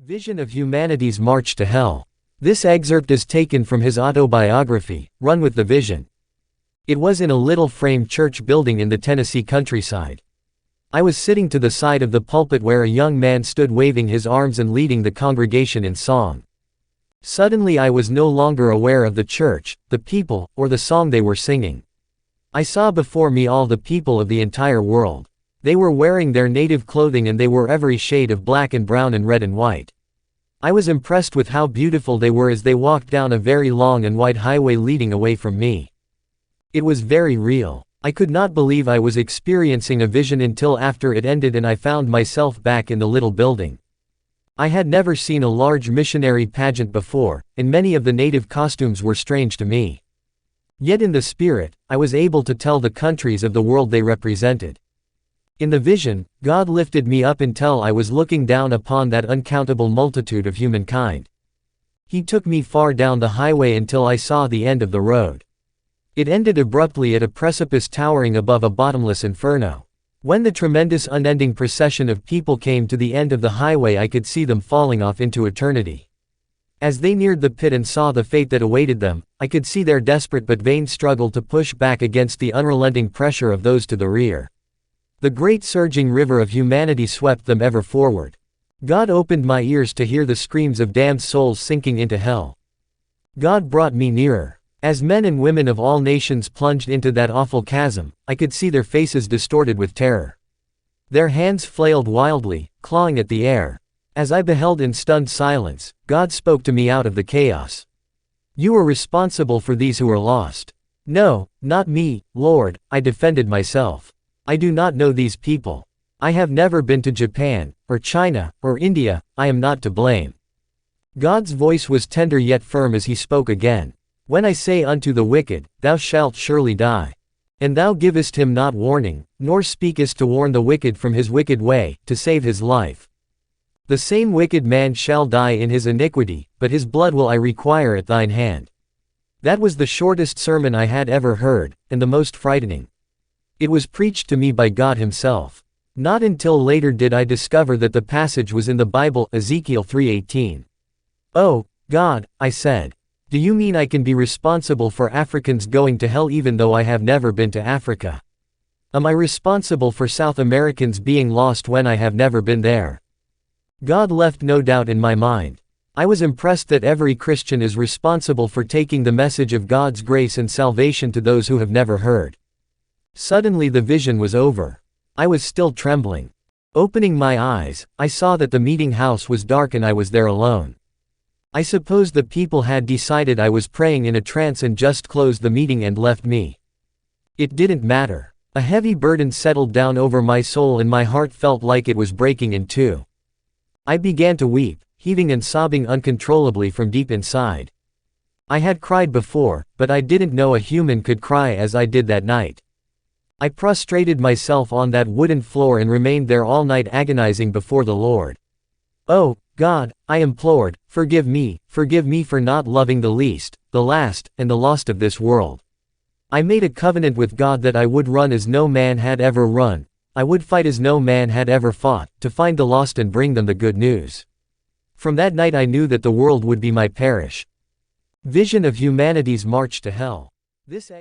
Vision of Humanity's March to Hell. This excerpt is taken from his autobiography, Run with the Vision. It was in a little frame church building in the Tennessee countryside. I was sitting to the side of the pulpit where a young man stood waving his arms and leading the congregation in song. Suddenly I was no longer aware of the church, the people, or the song they were singing. I saw before me all the people of the entire world. They were wearing their native clothing and they were every shade of black and brown and red and white. I was impressed with how beautiful they were as they walked down a very long and wide highway leading away from me. It was very real. I could not believe I was experiencing a vision until after it ended and I found myself back in the little building. I had never seen a large missionary pageant before, and many of the native costumes were strange to me. Yet in the spirit, I was able to tell the countries of the world they represented. In the vision, God lifted me up until I was looking down upon that uncountable multitude of humankind. He took me far down the highway until I saw the end of the road. It ended abruptly at a precipice towering above a bottomless inferno. When the tremendous unending procession of people came to the end of the highway, I could see them falling off into eternity. As they neared the pit and saw the fate that awaited them, I could see their desperate but vain struggle to push back against the unrelenting pressure of those to the rear. The great surging river of humanity swept them ever forward. God opened my ears to hear the screams of damned souls sinking into hell. God brought me nearer. As men and women of all nations plunged into that awful chasm, I could see their faces distorted with terror. Their hands flailed wildly, clawing at the air. As I beheld in stunned silence, God spoke to me out of the chaos. "You are responsible for these who are lost." "No, not me, Lord," I defended myself. "I do not know these people. I have never been to Japan, or China, or India, I am not to blame." God's voice was tender yet firm as he spoke again. "When I say unto the wicked, thou shalt surely die. And thou givest him not warning, nor speakest to warn the wicked from his wicked way, to save his life. The same wicked man shall die in his iniquity, but his blood will I require at thine hand." That was the shortest sermon I had ever heard, and the most frightening. It was preached to me by God himself. Not until later did I discover that the passage was in the Bible, Ezekiel 3:18. "Oh, God," I said. "Do you mean I can be responsible for Africans going to hell even though I have never been to Africa? Am I responsible for South Americans being lost when I have never been there?" God left no doubt in my mind. I was impressed that every Christian is responsible for taking the message of God's grace and salvation to those who have never heard. Suddenly the vision was over. I was still trembling. Opening my eyes, I saw that the meeting house was dark and I was there alone. I suppose the people had decided I was praying in a trance and just closed the meeting and left me. It didn't matter. A heavy burden settled down over my soul and my heart felt like it was breaking in two. I began to weep, heaving and sobbing uncontrollably from deep inside. I had cried before, but I didn't know a human could cry as I did that night. I prostrated myself on that wooden floor and remained there all night agonizing before the Lord. "Oh, God," I implored, forgive me for not loving the least, the last, and the lost of this world. I made a covenant with God that I would run as no man had ever run, I would fight as no man had ever fought, to find the lost and bring them the good news. From that night I knew that the world would be my parish. Vision of Humanity's March to Hell. This